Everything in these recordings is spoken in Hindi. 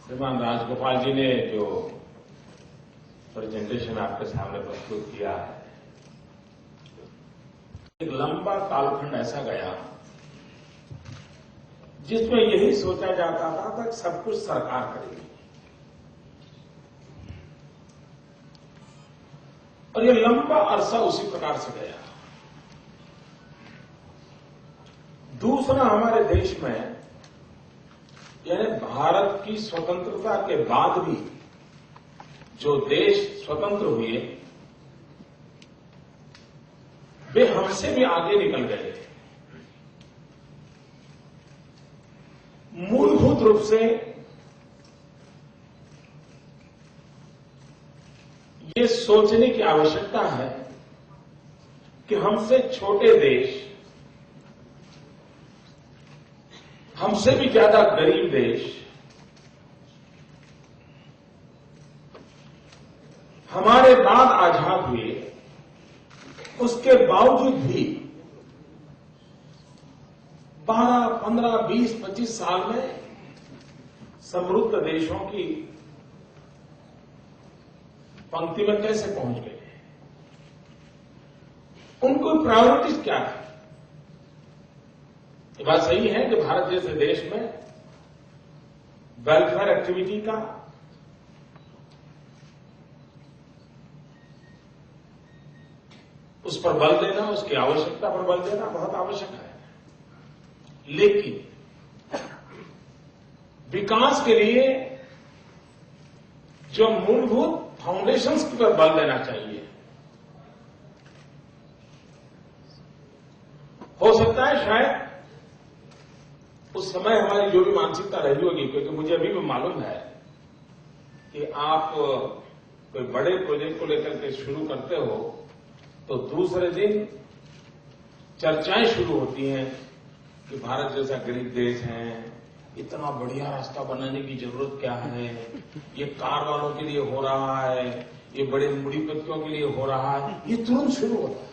श्रीमान राजगोपाल जी ने जो प्रेजेंटेशन आपके सामने प्रस्तुत किया है, एक लंबा कालखंड ऐसा गया जिसमें यही सोचा जाता था कि सब कुछ सरकार करेगी और ये लंबा अरसा उसी प्रकार से गया। दूसरा, हमारे देश में यानी भारत की स्वतंत्रता के बाद भी जो देश स्वतंत्र हुए वे हमसे भी आगे निकल गए। मूलभूत रूप से ये सोचने की आवश्यकता है कि हमसे छोटे देश, हमसे भी ज्यादा गरीब देश, हमारे बाद आजाद हुए, उसके बावजूद भी 12, 15, 20, 25 साल में समृद्ध देशों की पंक्ति में कैसे पहुंच गए? उनको प्रायोरिटीज क्या है? ये बात सही है कि भारत जैसे देश में वेलफेयर एक्टिविटी का उस पर बल देना, उसकी आवश्यकता पर बल देना बहुत आवश्यक है। लेकिन विकास के लिए जो मूलभूत फाउंडेशंस पर बल देना चाहिए, हो सकता है शायद उस समय हमारी जो भी मानसिकता रही होगी, क्योंकि मुझे अभी भी मालूम है कि आप कोई बड़े प्रोजेक्ट को लेकर के शुरू करते हो तो दूसरे दिन चर्चाएं शुरू होती हैं कि भारत जैसा गरीब देश है, इतना बढ़िया रास्ता बनाने की जरूरत क्या है, ये कार वालों के लिए हो रहा है, ये बड़े मूढ़ीपतियों के लिए हो रहा है, ये तुरंत शुरू होता है।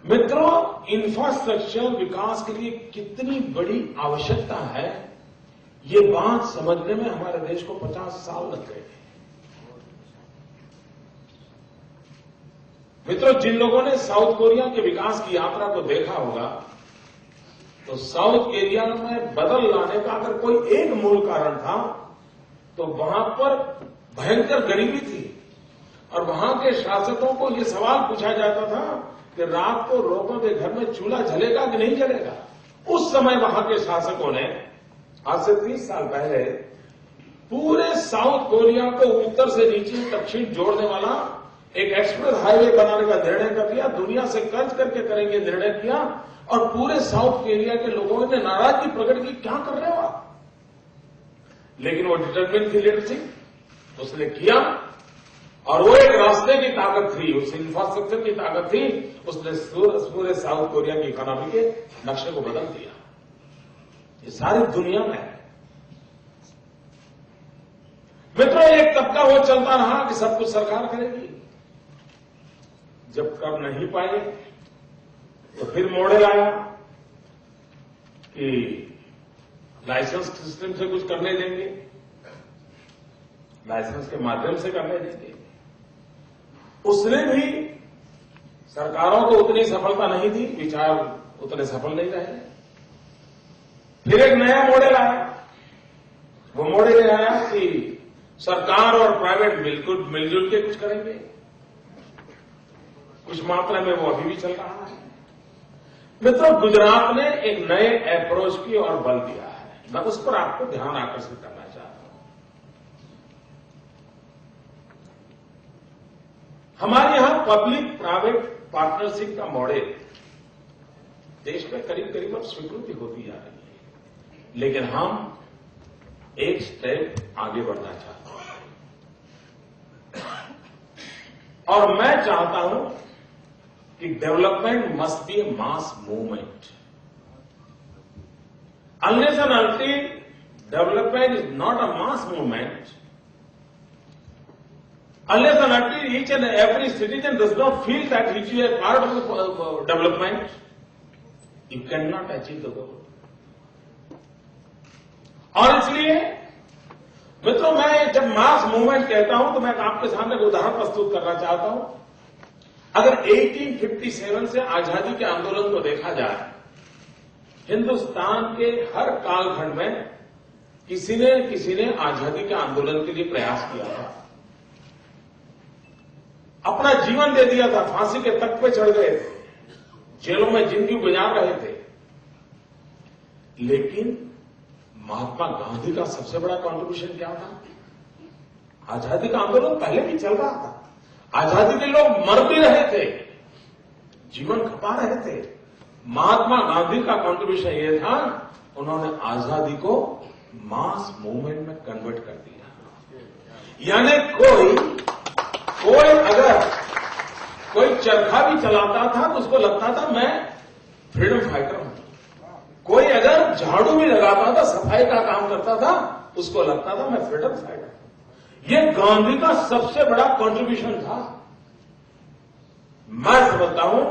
मित्रों, इंफ्रास्ट्रक्चर विकास के लिए कितनी बड़ी आवश्यकता है, ये बात समझने में हमारे देश को 50 साल लग गए। मित्रों, जिन लोगों ने साउथ कोरिया के विकास की यात्रा को देखा होगा, तो साउथ कोरिया में बदल लाने का अगर कोई एक मूल कारण था तो वहां पर भयंकर गरीबी थी और वहां के शासकों को यह सवाल पूछा जाता था कि रात को लोगों के घर में चूल्हा जलेगा कि नहीं जलेगा। उस समय वहां के शासकों ने, आज से 30 साल पहले, पूरे साउथ कोरिया को उत्तर से नीचे दक्षिण जोड़ने वाला एक एक्सप्रेस हाईवे बनाने का निर्णय कर लिया, दुनिया से कर्ज करके करेंगे निर्णय किया और पूरे साउथ कोरिया के लोगों ने नाराजगी प्रकट की, क्या कर रहे हो आप? लेकिन वो डिटरमिन थी लीडरशिप, उसने किया और वो एक रास्ते की ताकत थी, उस इंफ्रास्ट्रक्चर की ताकत थी, उसने पूरे साउथ कोरिया की इकोनॉमी के नक्शे को बदल दिया। ये सारी दुनिया में है। मित्रों, एक तबका वो चलता रहा कि सब कुछ सरकार करेगी। जब कर नहीं पाए तो फिर मॉडल आया कि लाइसेंस सिस्टम से कुछ करने देंगे, लाइसेंस के माध्यम से करने देंगे। उसने भी सरकारों को उतनी सफलता नहीं दी, विचार उतने सफल नहीं रहे। फिर एक नया मॉडल आया। वो मॉडल आया कि सरकार और प्राइवेट बिल्कुल मिलजुल के कुछ करेंगे। कुछ मात्रा में वो अभी भी चल रहा है। मित्रों, गुजरात ने एक नए अप्रोच की और बल दिया है। मैं उस पर आपको ध्यान आकर्षित करना चाहता हूं। हमारे यहां पब्लिक प्राइवेट पार्टनरशिप का मॉडल देश में करीब करीब अब स्वीकृति होती जा रही है, लेकिन हम एक स्टेप आगे बढ़ना चाहते हैं और मैं चाहता हूं कि development must be A mass movement. Unless and until development is not a mass movement, unless and until each and every citizen does not feel that he is a part of the development, you cannot achieve the goal. और इसलिए मित्रों, मैं जब मास मूवमेंट कहता हूं तो मैं आपके सामने एक उदाहरण प्रस्तुत करना चाहता हूं। अगर 1857 से आजादी के आंदोलन को देखा जाए, हिंदुस्तान के हर कालखंड में किसी ने आजादी के आंदोलन के लिए प्रयास किया था, अपना जीवन दे दिया था, फांसी के तख्त पे चढ़ गए थे, जेलों में जिंदगी गुजार रहे थे। लेकिन महात्मा गांधी का सबसे बड़ा कंट्रीब्यूशन क्या था? आजादी का आंदोलन पहले भी चल रहा था, आजादी के लोग मर भी रहे थे, जीवन खपा रहे थे। महात्मा गांधी का कंट्रीब्यूशन यह था, उन्होंने आजादी को मास मूवमेंट में कन्वर्ट कर दिया। यानी कोई अगर कोई चरखा भी चलाता था तो उसको लगता था मैं फ्रीडम फाइटर हूं। कोई अगर झाड़ू भी लगाता था, सफाई का काम करता था, उसको लगता था मैं फ्रीडम फाइटर हूं। ये गांधी का सबसे बड़ा कंट्रीब्यूशन था। मैं समझता हूं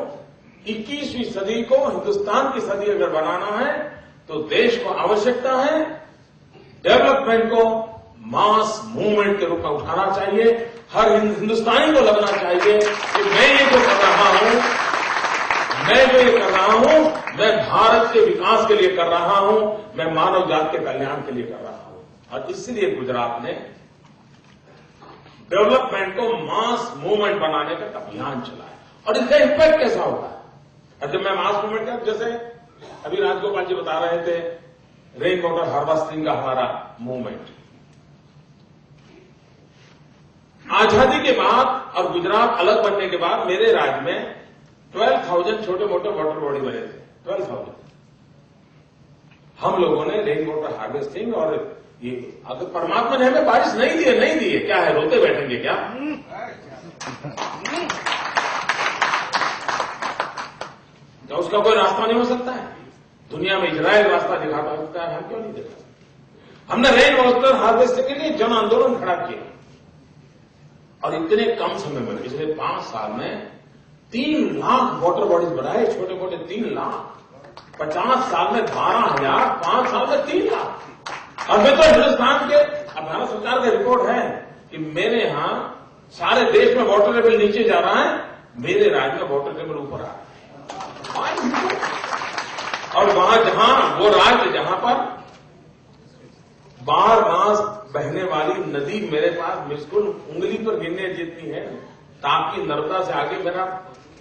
21वीं सदी को हिंदुस्तान की सदी अगर बनाना है तो देश को आवश्यकता है डेवलपमेंट को मास मूवमेंट के रूप में उठाना चाहिए। हर हिंदुस्तानी को लगना चाहिए कि मैं ये जो कर रहा हूं, मैं भारत के विकास के लिए कर रहा हूं, मैं मानव जात के कल्याण के लिए कर रहा हूं। और इसलिए गुजरात ने डेवलपमेंट को मास मूवमेंट बनाने का अभियान चलाया। और इसका इम्पैक्ट कैसा होता है? अब जब मैं मास मूवमेंट का, जैसे अभी राजगोपाल जी बता रहे थे, रेन वाटर हार्वेस्टिंग का हमारा मूवमेंट, आजादी के बाद और गुजरात अलग बनने के बाद मेरे राज्य में 12,000 छोटे मोटे वाटर बॉडी बने थे। 12,000 हम लोगों ने रेन वाटर हार्वेस्टिंग, और ये अगर परमात्मा ने हमें बारिश नहीं दी है, क्या है, रोते बैठेंगे क्या? क्या उसका कोई रास्ता नहीं हो सकता है? दुनिया में इजराइल रास्ता दिखाता सकता है, हम क्यों नहीं दिखा सकते? हमने रेन वाटर हार्वेस्टिंग के लिए जन आंदोलन खड़ा किया, और इतने कम समय में, पिछले 5 साल में 3 लाख वाटर बॉडीज बनाए, छोटे मोटे 3 लाख, 50 साल में 12,000, 5 साल में 3 लाख। और मैं तो हिंदुस्तान के, अब भारत सरकार का रिपोर्ट है कि मेरे यहां सारे देश में वाटर लेवल नीचे जा रहा है, मेरे राज्य में वाटर लेवल ऊपर आ रहा है। और वो राज्य जहां पर 12 मास बहने वाली नदी मेरे पास बिल्कुल उंगली पर गिनने जितनी है, ताकि नर्मदा से आगे मेरा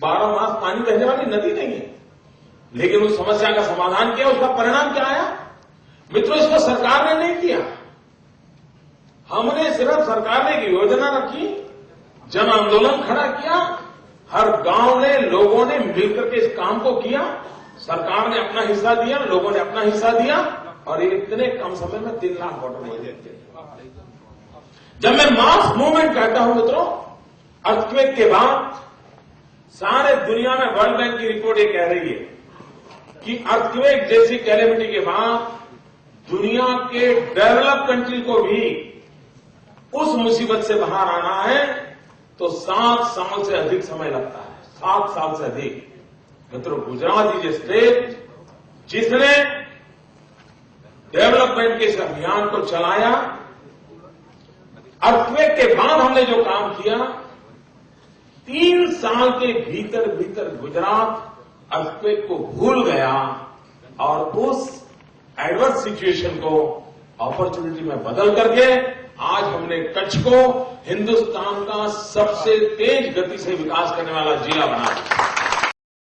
12 मास पानी बहने वाली नदी नहीं है। लेकिन उस समस्या का समाधान किया, उसका परिणाम क्या आया? मित्रों, इसको सरकार ने नहीं किया, हमने सिर्फ सरकार ने एक योजना रखी, जन आंदोलन खड़ा किया, हर गांव ने, लोगों ने मिलकर के इस काम को किया, सरकार ने अपना हिस्सा दिया, लोगों ने अपना हिस्सा दिया, और ये इतने कम समय में 3 लाख वाटर बॉडी देते। जब मैं मास मूवमेंट कहता हूं मित्रों, अर्थक्वेक के बाद सारे दुनिया में वर्ल्ड बैंक की रिपोर्ट ये कह रही है कि अर्थक्वेक जैसी कैलेमिटी के बाद दुनिया के डेवलप कंट्री को भी उस मुसीबत से बाहर आना है तो 7 साल से अधिक समय लगता है, 7 साल से अधिक। मित्रों, गुजरात इज ए स्टेट जिसने डेवलपमेंट के इस अभियान को चलाया। अर्थक्वेक के बाद हमने जो काम किया, 3 साल के भीतर गुजरात अर्थक्वेक को भूल गया और उस एडवर्स सिचुएशन को अपॉर्चुनिटी में बदल करके आज हमने कच्छ को हिंदुस्तान का सबसे तेज गति से विकास करने वाला जिला बना दिया।